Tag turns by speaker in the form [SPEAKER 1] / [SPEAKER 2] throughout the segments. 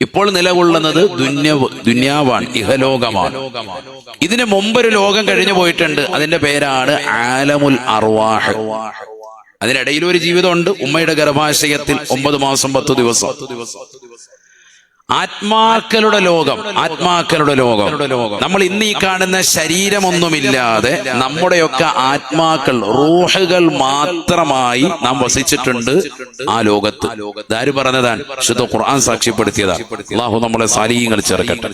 [SPEAKER 1] ഇപ്പോൾ നിലകൊള്ളുന്നത് ദുന്യാവാണ്, ഇഹലോകമാണ്. ഇതിന് മുമ്പൊരു ലോകം കഴിഞ്ഞു പോയിട്ടുണ്ട്. അതിന്റെ പേരാണ് ആലമുൽ അർവാഹ്. അതിനിടയിൽ ഒരു ജീവിതമുണ്ട്. ഉമ്മയുടെ ഗർഭാശയത്തിൽ 9 മാസം 10 ദിവസം. ആത്മാക്കളുടെ ലോകം. നമ്മൾ ഇന്ന് ഈ കാണുന്ന ശരീരമൊന്നുമില്ലാതെ നമ്മുടെയൊക്കെ ആത്മാക്കൾ, റൂഹുകൾ മാത്രമായി നാം വസിച്ചിട്ടുണ്ട് ആ ലോകത്ത്. ഇതാര് പറഞ്ഞതാണ്? ശുദ്ധ ഖുർആൻ സാക്ഷ്യപ്പെടുത്തിയതാണ്. അല്ലാഹു നമ്മളെ സാലിഹീങ്ങൾ ചേർക്കട്ടെ.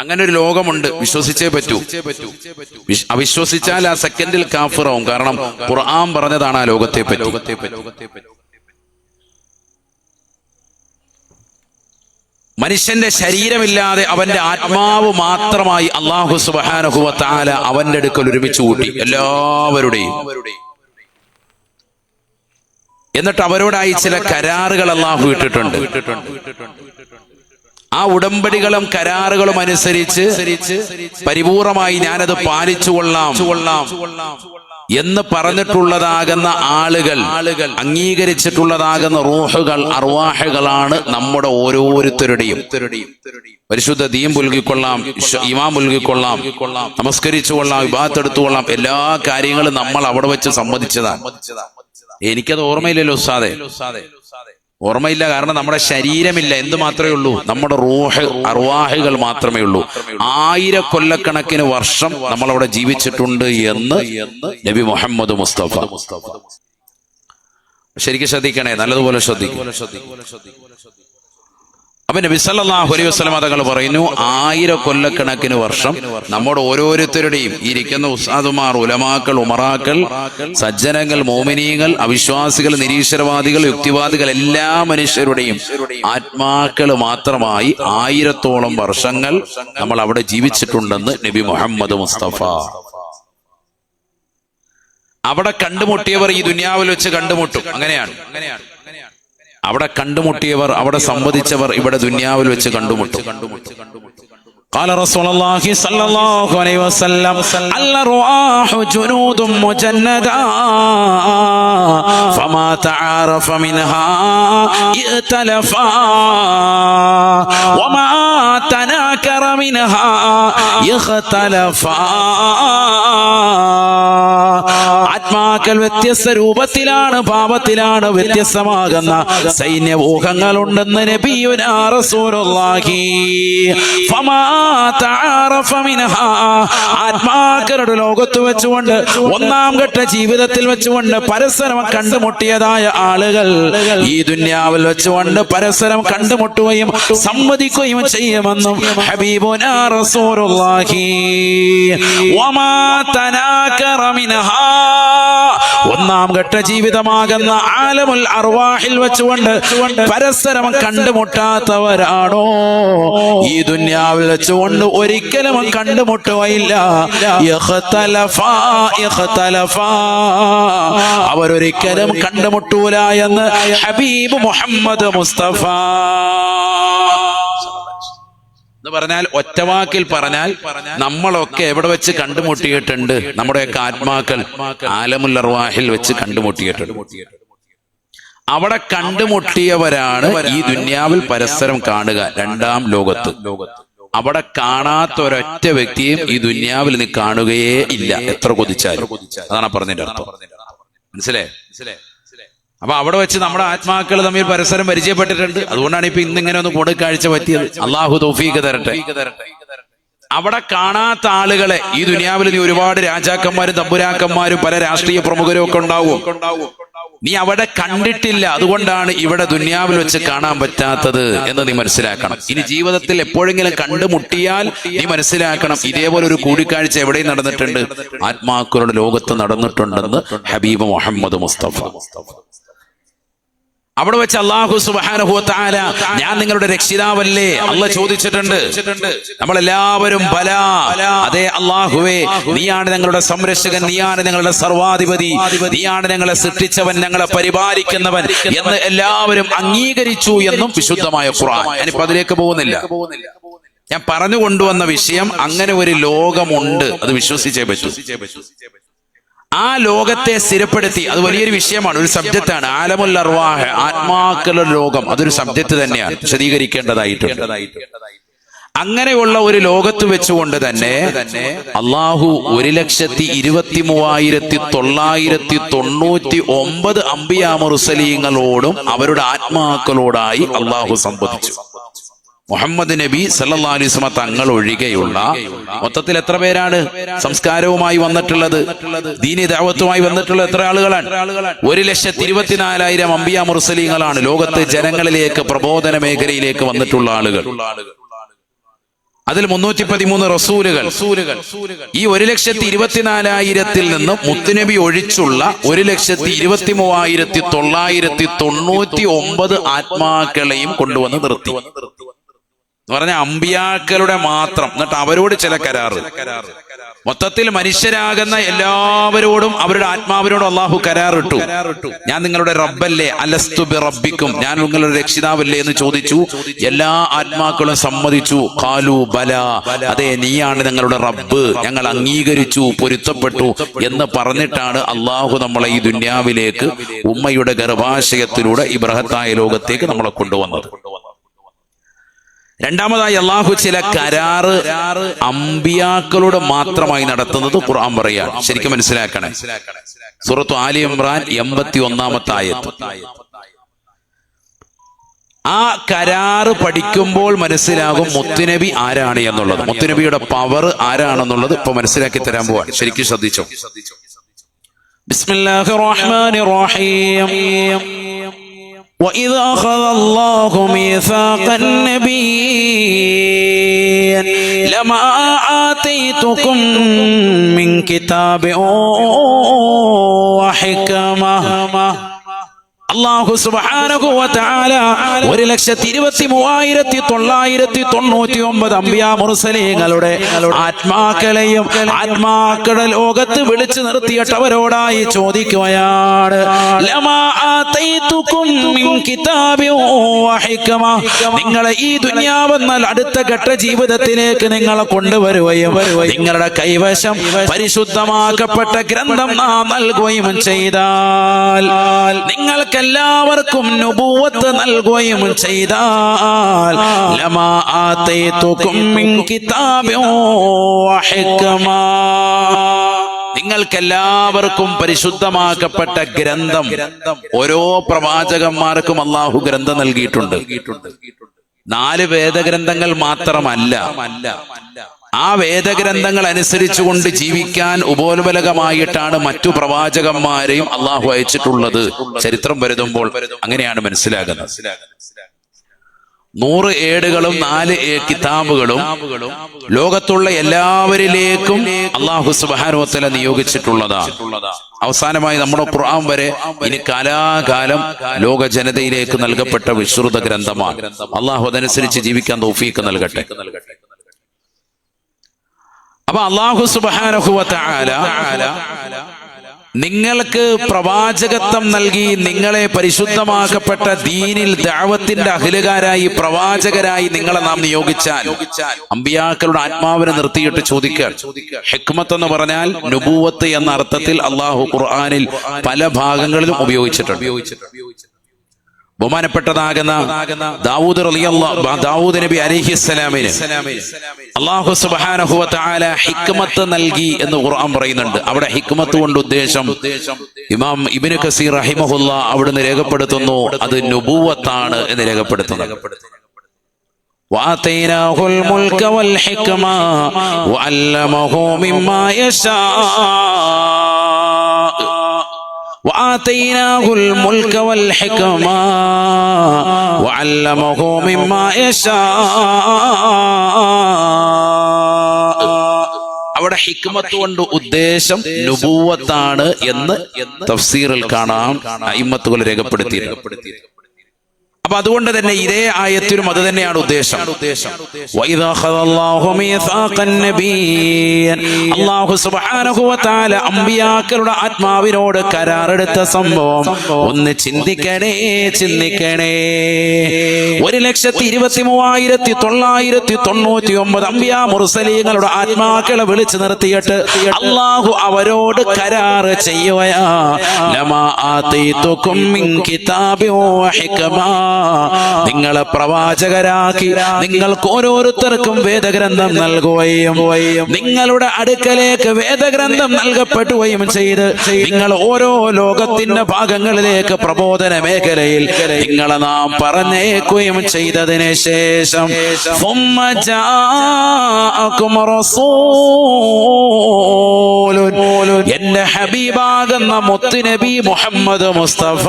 [SPEAKER 1] അങ്ങനെ ഒരു ലോകമുണ്ട്. വിശ്വസിച്ചേ പറ്റൂ. അവിശ്വസിച്ചാൽ ആ സെക്കൻഡിൽ കാഫിറാവും. കാരണം ഖുർആൻ പറഞ്ഞതാണ് ആ ലോകത്തെ പറ്റി. മനുഷ്യന്റെ ശരീരമില്ലാതെ അവന്റെ ആത്മാവ് മാത്രമായി അല്ലാഹു സുബ്ഹാനഹു വ തആല അവന്റെ അടുക്കൽ ഒരുമിച്ച് കൂട്ടി എല്ലാവരുടെയും. എന്നിട്ട് അവരോടായി ചില കരാറുകൾ അല്ലാഹു ഇട്ടിട്ടുണ്ട്. ആ ഉടമ്പടികളും കരാറുകളും അനുസരിച്ച് പരിപൂർണമായി ഞാനത് പാലിച്ചുകൊള്ളാം എന്ന് പറഞ്ഞിട്ടുള്ളതാകുന്ന ആളുകൾ, അംഗീകരിച്ചിട്ടുള്ളതാകുന്ന റൂഹുകൾ, അർവാഹുകളാണ് നമ്മുടെ ഓരോരുത്തരുടെയും. പരിശുദ്ധ ദീൻ പുൽകിക്കൊള്ളാം, ഈമാൻ പുൽകിക്കൊള്ളാം, നമസ്കരിച്ചുകൊള്ളാം, ഇബാദത്ത് എടുത്തുകൊള്ളാം, എല്ലാ കാര്യങ്ങളും നമ്മൾ അവിടെ വെച്ച് സമ്മതിച്ചതാണ്. എനിക്കത് ഓർമ്മയില്ലല്ലോ ഉസ്താദേ. ഓർമ്മയില്ല. കാരണം നമ്മുടെ ശരീരമില്ല. എന്ത് മാത്രമേ ഉള്ളൂ? നമ്മുടെ റൂഹ്, അർവാഹുകൾ മാത്രമേ ഉള്ളൂ. 1000 കൊല്ലക്കണക്കിന് വർഷം നമ്മളവിടെ ജീവിച്ചിട്ടുണ്ട് എന്ന് നബി മുഹമ്മദ് മുസ്തഫ. ശരിക്കും ശ്രദ്ധിക്കണേ, നല്ലതുപോലെ ശ്രദ്ധിക്കും. അപ്പൊ നബി സല്ലല്ലാഹു അലൈഹി വസല്ലം തങ്ങൾ പറയുന്നു, 1000 കൊല്ലക്കണക്കിന് വർഷം നമ്മുടെ ഓരോരുത്തരുടെയും, ഇരിക്കുന്ന ഉസ്താദുമാർ, ഉലമാക്കൾ, ഉമറാക്കൾ, സജ്ജനങ്ങൾ, മോമിനീങ്ങൾ, അവിശ്വാസികൾ, നിരീശ്വരവാദികൾ, യുക്തിവാദികൾ, എല്ലാ മനുഷ്യരുടെയും ആത്മാക്കൾ മാത്രമായി 1000ഓളം വർഷങ്ങൾ നമ്മൾ അവിടെ ജീവിച്ചിട്ടുണ്ടെന്ന് നബി മുഹമ്മദ് മുസ്തഫ. അവിടെ കണ്ടുമുട്ടിയവർ ഈ ദുനിയാവിൽ വെച്ച് കണ്ടുമുട്ടും. അങ്ങനെയാണ്. അവിടെ കണ്ടുമുട്ടിയവർ, അവിടെ സംവദിച്ചവർ ഇവിടെ ദുനിയാവിൽ വെച്ച് കണ്ടുമുട്ടും. قال رسول الله صلى الله عليه وسلم الأرواح جنود مجندة فما تعارف منها ائتلفا وما تناكر منها اختلفا. ആത്മാക്കൾ വ്യത്യസ്ത രൂപത്തിലാണ്, ഭാവത്തിലാണ്, വ്യത്യസ്തമാകുന്ന സൈന്യവ്യൂഹങ്ങളുണ്ടെന്ന് നബിയുനാ റസൂലുള്ളാഹി. ഫമാ തആറഫ മിൻഹാ, ആത്മാക്കളുടെ ലോകത്ത് വെച്ചുകൊണ്ട്, ഒന്നാം ഘട്ട ജീവിതത്തിൽ വെച്ചുകൊണ്ട് പരസ്പരം കണ്ടുമുട്ടിയതായ ആളുകൾ ഈ ദുനിയാവിൽ വെച്ചുകൊണ്ട് പരസ്പരം കണ്ടുമുട്ടുകയും സമ്മതിക്കുകയും ചെയ്യുമെന്നും ഹബീബുനാ റസൂലുള്ളാഹി. വമാ തനാകറ മിൻഹാ, ഒന്നാം ഘട്ട ജീവിതമാകുന്ന ആലമുൽ അർവാഹിൽ വെച്ചുകൊണ്ട് പരസ്പരം കണ്ടുമുട്ടാത്തവരാണോ ഈ ദുനിയാവിൽ വെച്ചുകൊണ്ട് ഒരിക്കലും കണ്ടുമുട്ടുകയില്ല. അവരൊരിക്കലും കണ്ടുമുട്ടൂല എന്ന് ഹബീബ് മുഹമ്മദ് മുസ്തഫ. എന്ന് പറഞ്ഞാൽ, ഒറ്റവാക്കിൽ പറഞ്ഞാൽ, നമ്മളൊക്കെ എവിടെ വെച്ച് കണ്ടുമുട്ടിയിട്ടുണ്ട്? നമ്മുടെയൊക്കെ ആത്മാക്കൾ ആലമുൽ അർവാഹിൽ വെച്ച് കണ്ടുമുട്ടിയിട്ടുണ്ട്. അവിടെ കണ്ടുമുട്ടിയവരാണ് ഈ ദുനിയാവിൽ പരസ്പരം കാണുക, രണ്ടാം ലോകത്ത്. അവിടെ കാണാത്ത ഒരൊറ്റ വ്യക്തിയും ഈ ദുനിയാവിൽ നീ കാണുകയേ ഇല്ല, എത്ര കൊതിച്ചാലും. അതാണ് പറഞ്ഞതിന്റെ അർത്ഥം. മനസ്സിലേ? അപ്പൊ അവിടെ വെച്ച് നമ്മുടെ ആത്മാക്കൾ തമ്മിൽ പരസ്പരം പരിചയപ്പെട്ടിട്ടുണ്ട്. അതുകൊണ്ടാണ് ഇപ്പൊ ഇന്നിങ്ങനെ ഒന്ന് കൂടിക്കാഴ്ച പറ്റിയത്. അള്ളാഹു തൗഫീഖ് തരട്ടെ. അവിടെ കാണാത്ത ആളുകളെ ഈ ദുനിയാവിൽ നീ ഒരുപാട് രാജാക്കന്മാരും തമ്പുരാക്കന്മാരും പല രാഷ്ട്രീയ പ്രമുഖരും ഒക്കെ ഉണ്ടാവും. നീ അവിടെ കണ്ടിട്ടില്ല, അതുകൊണ്ടാണ് ഇവിടെ ദുനിയാവിൽ വെച്ച് കാണാൻ പറ്റാത്തത് എന്ന് നീ മനസ്സിലാക്കണം. ഇനി ജീവിതത്തിൽ എപ്പോഴെങ്കിലും കണ്ടുമുട്ടിയാൽ നീ മനസ്സിലാക്കണം, ഇതേപോലെ ഒരു കൂടിക്കാഴ്ച എവിടെയും നടന്നിട്ടുണ്ട്, ആത്മാക്കളുടെ ലോകത്ത് നടന്നിട്ടുണ്ടെന്ന് ഹബീബ് മുഹമ്മദ് മുസ്തഫ. അവിടെ വെച്ച് അല്ലാഹു സുബ്ഹാനഹു വ തആല, ഞാൻ നിങ്ങളുടെ രക്ഷിതാവല്ലേ? അല്ലാഹ് ചോദിച്ചിട്ടുണ്ട്. നമ്മളെല്ലാവരും ബലാ, അതെ അല്ലാഹുവേ, നീയാണ് ഞങ്ങളുടെ സംരക്ഷകൻ, നീയാണ് ഞങ്ങളുടെ സർവാധിപതി, നീയാണ് ഞങ്ങളെ സൃഷ്ടിച്ചവൻ, ഞങ്ങളെ പരിപാലിക്കുന്നവൻ എന്ന് എല്ലാവരും അംഗീകരിച്ചു എന്നും വിശുദ്ധമായ ഖുർആൻ. ഞാനിപ്പോ അതിലേക്ക് പോകുന്നില്ല. ഞാൻ പറഞ്ഞു കൊണ്ടുവന്ന വിഷയം, അങ്ങനെ ഒരു ലോകമുണ്ട്, അത് വിശ്വസിച്ചേ പറ്റൂ. ആ ലോകത്തെ സ്ഥിരപ്പെടുത്തി. അത് വലിയൊരു വിഷയമാണ്, ഒരു സബ്ജക്റ്റാണ്. ആലമുൽ അർവാഹ്, ആത്മാക്കളുടെ ലോകം, അതൊരു സബ്ജക്റ്റ് തന്നെയാണ്, വിശദീകരിക്കേണ്ടതായിട്ടുണ്ട്. അങ്ങനെയുള്ള ഒരു ലോകത്ത് വെച്ചുകൊണ്ട് തന്നെ അള്ളാഹു 1,23,999 അംബിയാ മുർസലീങ്ങളോടും അവരുടെ ആത്മാക്കളോടായി അള്ളാഹു സംവദിച്ചു. മുഹമ്മദ് നബി സല്ലല്ലാഹു അലൈഹി വസല്ലം തങ്ങൾ ഒഴികെയുള്ള മൊത്തത്തിൽ എത്ര പേരാണ് സംസ്കാരവുമായി വന്നിട്ടുള്ളത്, ദീനി ദഅവത്തുമായി വന്നിട്ടുള്ള എത്ര ആളുകളാണ്? 1,24,000 അംബിയാ മുർസലീങ്ങളാണ് ലോകത്തെ ജനങ്ങളിലേക്ക് പ്രബോധന മേഖലയിലേക്ക് വന്നിട്ടുള്ള ആളുകൾ. അതിൽ 313 റസൂലുകൾ. ഈ 1,24,000 നിന്ന് മുത്തുനബി ഒഴിച്ചുള്ള 1,23,999 ആത്മാക്കളെയും കൊണ്ടുവന്ന് നിർത്തി എന്ന് പറഞ്ഞ അമ്പിയാക്കളുടെ മാത്രം. എന്നിട്ട് അവരോട് ചില കരാറ്. മൊത്തത്തിൽ മനുഷ്യരാകുന്ന എല്ലാവരോടും അവരുടെ ആത്മാവിനോട് അള്ളാഹു കരാറിട്ടു. ഞാൻ നിങ്ങളുടെ റബ്ബല്ലേ, അലസ്തു ബി റബ്ബിക്കും, ഞാൻ നിങ്ങളുടെ രക്ഷിതാവല്ലേ എന്ന് ചോദിച്ചു. എല്ലാ ആത്മാക്കളും സമ്മതിച്ചു. ഖാലു ബല, അതെ നീയാണ് ഞങ്ങളുടെ റബ്ബ്, ഞങ്ങൾ അംഗീകരിച്ചു, പൊരുത്തപ്പെട്ടു എന്ന് പറഞ്ഞിട്ടാണ് അള്ളാഹു നമ്മളെ ഈ ദുന്യാവിലേക്ക് ഉമ്മയുടെ ഗർഭാശയത്തിലൂടെ ഈ ബൃഹത്തായ ലോകത്തേക്ക് നമ്മളെ കൊണ്ടുവന്നത്. രണ്ടാമതായി അള്ളാഹു ചില കരാറ് അമ്പിയാക്കളോട് മാത്രമായി നടത്തുന്നത് ഖുർആൻ പറയാണ്. ശരിക്കും മനസ്സിലാക്കണേ. സൂറത്ത് ആലി ഇമ്രാൻ 81-ാമത്തെ ആയത്ത്. ആ കരാറ് പഠിക്കുമ്പോൾ മനസ്സിലാകും മുത്തുനബി ആരാണ് എന്നുള്ളത്, മുത്തുനബിയുടെ പവർ ആരാണെന്നുള്ളത് ഇപ്പൊ മനസ്സിലാക്കി തരാൻ പോവാണ്. ശരിക്കും ശ്രദ്ധിച്ചോ. ബിസ്മില്ലാഹിർ റഹ്മാനിർ റഹീം. وَإِذْ أَخَذَ اللَّهُ مِيثَاقَ النَّبِيِّينَ لَمَا آتَيْتُكُم مِّن كِتَابٍ وَحِكْمَةٍ. അല്ലാഹു സുബ്ഹാനഹു വ തആല 1,23,999 അംബിയാ മുർസലീങ്ങളുടെ ആത്മാക്കളെയും ആത്മാക്കളുടെ ലോകത്ത് വിളിച്ചു നിർത്തിയിട്ട് അവരോടായി ചോദിക്കുകയാണ്. ലമാ ആതൈതുകും മിൻ കിതാബിൻ വ ഹിക്മ, നിങ്ങളെ ഈ ദുനിയാവെന്ന അടുത്ത ഘട്ട ജീവിതത്തിലേക്ക് നിങ്ങളെ കൊണ്ടുവരുകയും നിങ്ങളുടെ കൈവശം പരിശുദ്ധമാക്കപ്പെട്ട ഗ്രന്ഥം നാം നൽകുകയും ചെയ്താൽ, നിങ്ങൾക്ക് എല്ലാവർക്കും നുബുവത്ത് നൽകുകയും ചെയ്താൽ, ലമാ ആതൈതുകും മിൻ കിതാബിൻ വ ഹിക്മ, നിങ്ങൾക്കെല്ലാവർക്കും പരിശുദ്ധമാക്കപ്പെട്ട ഗ്രന്ഥം. ഓരോ പ്രവാചകന്മാർക്കും അള്ളാഹു ഗ്രന്ഥം നൽകിയിട്ടുണ്ട്. 4 വേദഗ്രന്ഥങ്ങൾ മാത്രമല്ല, ആ വേദഗ്രന്ഥങ്ങൾ അനുസരിച്ചുകൊണ്ട് ജീവിക്കാൻ ഉപോത്ബലകമായിട്ടാണ് മറ്റു പ്രവാചകന്മാരെയും അള്ളാഹു അയച്ചിട്ടുള്ളത്. ചരിത്രം വരുമ്പോൾ അങ്ങനെയാണ് മനസ്സിലാകുന്നത്. 100 ഏടുകളും 4 കിതാബുകളും ലോകത്തുള്ള എല്ലാവരിലേക്കും അള്ളാഹു സുബ്ഹാനഹു വ തആല നിയോഗിച്ചിട്ടുള്ളതാണ്. അവസാനമായി നമ്മുടെ ഖുർആൻ വരെ ഇനി കാലാകാലം ലോക ജനതയിലേക്ക് നൽകപ്പെട്ട വിശ്രുത ഗ്രന്ഥമാണ്. അള്ളാഹു അതനുസരിച്ച് ജീവിക്കാൻ തൗഫീഖ് നൽകട്ടെ. അപ്പൊ അല്ലാഹു സുബ്ഹാനഹു വ തആല നിങ്ങൾക്ക് പ്രവാചകത്വം നൽകി നിങ്ങളെ പരിശുദ്ധമാക്കപ്പെട്ട ദീനിൽ ദഅവത്തിന്റെ അഹ്ലുകാരായി പ്രവാചകരായി നിങ്ങളെ നാം നിയോഗിച്ചാൽ, അമ്പിയാക്കളുടെ ആത്മാവിനെ നിർത്തിയിട്ട് ചോദിക്കുക. ഹിക്മത്ത് എന്ന് പറഞ്ഞാൽ നുബുവത്ത് എന്ന അർത്ഥത്തിൽ അല്ലാഹു ഖുർആനിൽ പല ഭാഗങ്ങളിലും ഉപയോഗിച്ചിട്ടുണ്ട്. ബഹുമാനപ്പെട്ടതാകുന്ന ദാവൂദ് നബി അലൈഹിസ്സലാമിന് അല്ലാഹു സുബ്ഹാനഹു വ തആല ഹിക്മത്ത് നൽകി എന്ന് ഖുർആൻ പറയുന്നുണ്ട്. അവിടെ ഹിക്മത്ത് കൊണ്ട് ഉദ്ദേശം ഇമാം ഇബ്നു കസീർ റഹിമഹുല്ലാ അവിടുന്ന് രേഖപ്പെടുത്തുന്നു, അത് നുബുവത്താണ് എന്ന് രേഖപ്പെടുത്തുന്നു. വഅതൈനാഹുൽ മുൽക വൽ ഹിക്മ വഅല്ലമഹു മിമ്മാ യശാ وآتيناه الملك والحكمة وعلمه مما يشاء. അവിടെ ഹിക്മത്ത് കൊണ്ട് ഉദ്ദേശം നുബുവത്താണ് എന്ന് തഫ്സീറിൽ കാണാം, അയിമ്മത്തുകൾ രേഖപ്പെടുത്തിയിട്ടുണ്ട്. അപ്പൊ അപ്പൊ അതുകൊണ്ട് തന്നെ ഇതേ ആയത്തിലും അത് തന്നെയാണ് ഉദ്ദേശം. വഇദാ ഖദല്ലാഹു മീസാഖൻ നബിയ്യൻ, അല്ലാഹു സുബ്ഹാനഹു വ തആല അമ്പിയാക്കളുടെ ആത്മാവിനോട് കരാറെടുത്ത സംഭവം ഒന്ന് ചിന്തിക്കണേ. 1,23,999 അമ്പിയാ മുർസലീങ്ങളുടെ ആത്മാക്കളെ വിളിച്ചു നിർത്തിയിട്ട് അല്ലാഹു അവരോട് കരാറ് ചെയ്യുകയാ. ലമാ ആതീതുകും മിൻ കിതാബിൻ വ ഹിക്മ, നിങ്ങളെ പ്രവാചകരാക്കി നിങ്ങൾക്ക് ഓരോരുത്തർക്കും വേദഗ്രന്ഥം നൽകുകയും നിങ്ങളുടെ അടുക്കലേക്ക് വേദഗ്രന്ഥം നൽകപ്പെടുകയും ചെയ്ത് നിങ്ങൾ ഓരോ ലോകത്തിന്റെ ഭാഗങ്ങളിലേക്ക് പ്രബോധന മേഖലയിൽ നിങ്ങളെ നാം പറഞ്ഞേക്കുകയും ചെയ്തതിന് ശേഷം ثم جاءكم رسول, എന്റെ ഹബീബാകുന്ന മുത്തുനബി മുഹമ്മദ് മുസ്തഫ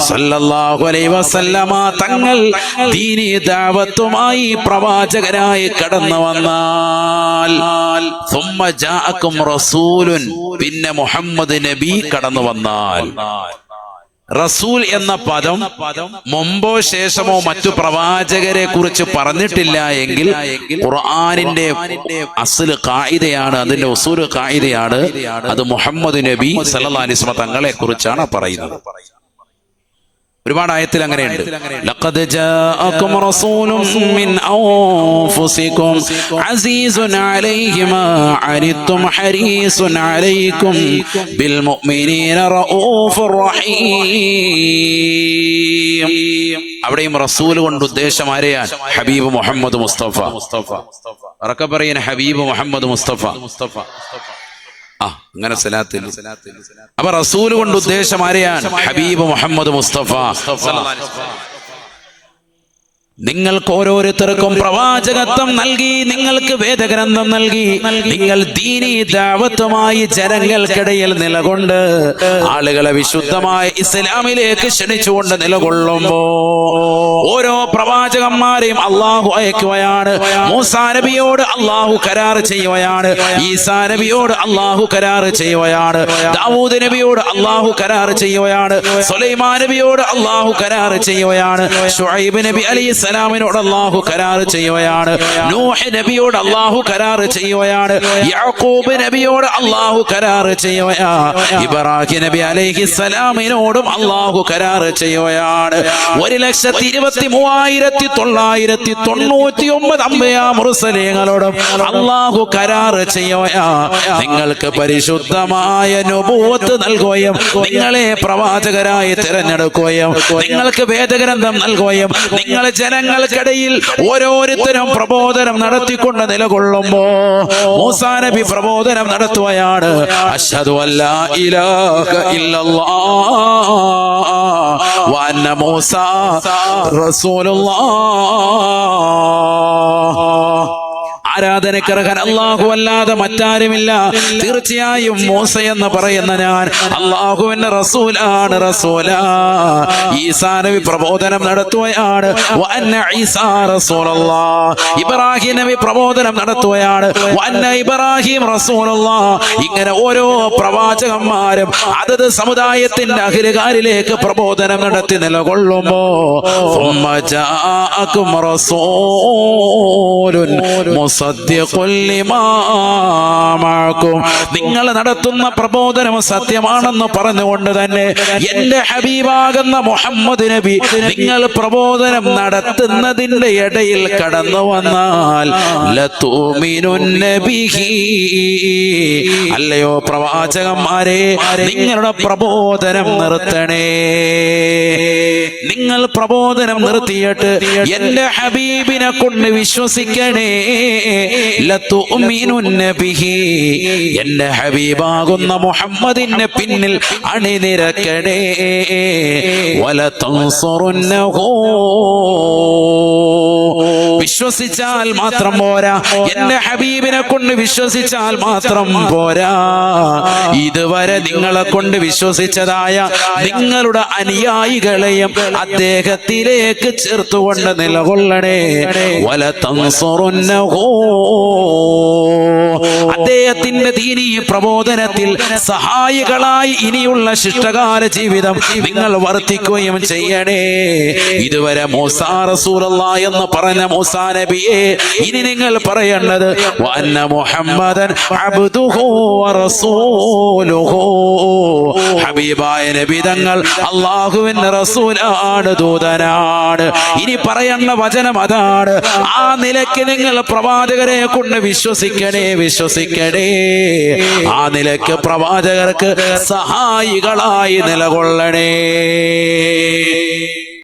[SPEAKER 1] സല്ലല്ലാഹു അലൈഹി വസല്ലമ തങ്ങൾ ദീനി ദഅവത്തുമായി പ്രവാചകനായി കടന്നു വന്നാൽ ثم جاءكم رسول, പിന്നെ മുഹമ്മദ് നബി കടന്നു വന്നാൽ. റസൂൽ എന്ന പദം മുമ്പോ ശേഷമോ മറ്റു പ്രവാചകരെ കുറിച്ച് പറഞ്ഞിട്ടില്ല എങ്കിൽ ഖുർആനിന്റെ അസ്ൽ ഖായിദയാണ്, അതിന്റെ ഉസൂൽ ഖായിദയാണ്. അത് മുഹമ്മദ് നബി സല്ലല്ലാഹു അലൈഹി വസല്ലം തങ്ങളെ കുറിച്ചാണ് പറയുന്നത്. ഒരുപാട് ആയത്തിൽ അങ്ങനെയുണ്ട്. ലഖദ് ജാഅകും റസൂലും മിൻ അൻഫുസികും അസീസുൻ അലൈഹി മാ അനിത്തും ഹരീസുൻ അലൈക്കും ബിൽ മുഅ്മിനീന റഊഫുർ റഹീം. അവിടെയും റസൂൽ കൊണ്ട് ഉദ്ദേശം ആരെയാണ്? ഹബീബ് മുഹമ്മദ് മുസ്തഫ. ഉറക്കെ പറയുന്ന ഹബീബ് മുഹമ്മദ് മുസ്തഫ. അങ്ങനെ സലാത്തിൽ. അപ്പൊ റസൂൽ കൊണ്ട് ഉദ്ദേശം ആരെയാണ്? ഹബീബ് മുഹമ്മദ് മുസ്തഫ. നിങ്ങൾക്ക് ഓരോരുത്തർക്കും പ്രവാചകത്വം നൽകി, നിങ്ങൾക്ക് വേദഗ്രന്ഥം നൽകി, നിങ്ങൾ ദീനി ദഅവത്തുമായി ജനങ്ങൾക്കിടയിൽ നിലകൊണ്ട് ആളുകളെ വിശുദ്ധമായ ഇസ്ലാമിലേക്ക് ക്ഷണിച്ചുകൊണ്ട് നിലകൊള്ളുമ്പോ ഓരോ പ്രവാചകന്മാരെയും അള്ളാഹു അയക്കുകയാണ്. മൂസാ നബിയോട് അള്ളാഹു കരാർ ചെയ്യുകയാണ്, ഈസാ നബിയോട് അള്ളാഹു കരാർ ചെയ്യുകയാണ്, ദാവൂദ് നബിയോട് അള്ളാഹു കരാർ ചെയ്യുകയാണ്, സുലൈമാൻ നബിയോട് അള്ളാഹു കരാർ ചെയ്യുകയാണ്, ശുഐബ് നബി അലൈഹി സലാമിനോട് അല്ലാഹു കരാർ ചെയ്യുകയാണ്, നൂഹ് നബിയോട് അല്ലാഹു കരാർ ചെയ്യുകയാണ്, യാക്കൂബ് നബിയോട് അല്ലാഹു കരാർ ചെയ്യുകയാണ്, ഇബ്രാഹിം നബി അലൈഹിസ്സലാമിനോടും അല്ലാഹു കരാർ ചെയ്യുകയാണ്. 1,23,999 അംബിയാ മുർസലീങ്ങളോടും അല്ലാഹു കരാർ ചെയ്യുകയാണ്. നിങ്ങൾക്ക് പരിശുദ്ധമായ നുബുവത്ത് നൽകുകയും നിങ്ങളെ പ്രവാചകരായി തിരഞ്ഞെടുക്കുകയും നിങ്ങൾക്ക് വേദഗ്രന്ഥം നൽകുകയും നിങ്ങൾ ജനങ്ങൾക്കിടയിൽ ഓരോരുത്തരും പ്രബോധനം നടത്തിക്കൊണ്ട് നിലകൊള്ളുമ്പോ മൂസാ നബി പ്രബോധനം നടത്തുകയാണ്. അശ്ഹദു അല്ലാ ഇലാഹ ഇല്ലല്ലാഹ് വ അന്ന മൂസാ റസൂലുള്ളാഹ്. ആരാധനക്കർഹൻ അല്ലാഹു അല്ലാതെ മറ്റാരുമില്ല. തീർച്ചയായും മൂസ എന്ന് പറയുന്ന ഞാൻ അല്ലാഹുവിന്റെ റസൂലാണ്, റസൂലാ. ഈസാ നബി പ്രബോധനം നടത്തുകയാണ്. വഅന്ന ഈസാ റസൂലുള്ളാഹ്. ഇബ്രാഹിം നബി പ്രബോധനം നടത്തുകയാണ്. വഅന്ന ഇബ്രാഹിം റസൂലുള്ളാഹ്. ഇങ്ങനെ ഓരോ പ്രവാചകന്മാരും അതത് സമുദായത്തിന്റെ അഖിലുകാരിലേക്ക് പ്രബോധനം നടത്തി നിലകൊള്ളുമ്പോ ثم جاءكم رسول നിങ്ങൾ നടത്തുന്ന പ്രബോധനം സത്യമാണെന്ന് പറഞ്ഞുകൊണ്ട് തന്നെ എന്റെ ഹബീബാകുന്ന മുഹമ്മദ് നബി നിങ്ങൾ പ്രബോധനം നടത്തുന്നതിന്റെ ഇടയിൽ കടന്നു വന്നാൽ ലതുമിനുന്ന ബിഹി, അല്ലയോ പ്രവാചകന്മാരെ നിങ്ങളുടെ പ്രബോധനം നിർത്തണേ. നിങ്ങൾ പ്രബോധനം നിർത്തിയിട്ട് എന്റെ ഹബീബിനെ കൊണ്ട് വിശ്വസിക്കണേ. ലതുമിനുന്ന ബിഹി, എന്റെ ഹബീബാകുന്ന മുഹമ്മദിന്റെ പിന്നിൽ അണിനിരക്കണേ. വലതൻസുറുന്നഹു, വിശ്വസിച്ചാൽ മാത്രം പോരാ, എന്റെ ഹബീബിനെ കൊണ്ട് വിശ്വസിച്ചാൽ മാത്രം പോരാ, ഇതുവരെ നിങ്ങളെ കൊണ്ട് വിശ്വസിച്ചതായ നിങ്ങളുടെ അനുയായികളെയും അദ്ദേഹത്തിലേക്ക് ചേർത്തുകൊണ്ട് നിലകൊള്ളണേ. വല തൻസുറുന്നഹു, അദ്ദേഹത്തിന്റെ ദീനീ പ്രബോധനത്തിൽ സഹായികളായി ഇനിയുള്ള ശിഷ്ടകാല ജീവിതം നിങ്ങൾ വർത്തിക്കുകയും ചെയ്യണേ. ഇതുവരെ മൂസാ റസൂലുള്ളാഹി എന്ന് പറഞ്ഞ മൂസാ നബിയെ ഇനി നിങ്ങൾ പറയേണ്ടത് വഅന്ന മുഹമ്മദൻ അബ്ദുഹു വറസൂലുഹു, ഹബീബായ നബി തങ്ങൾ അല്ലാഹുവിന്റെ റസൂലാണ്, ദൂതനാണ്. ഇനി പറയേണ്ട വചനം അതാണ്. ആ നിലയ്ക്ക് നിങ്ങൾ പ്രവാചകരെ കൊണ്ട് വിശ്വസിക്കണേ, വിശ്വസിക്കണേ. ആ നിലയ്ക്ക് പ്രവാചകർക്ക് സഹായികളായി നിലകൊള്ളണേ.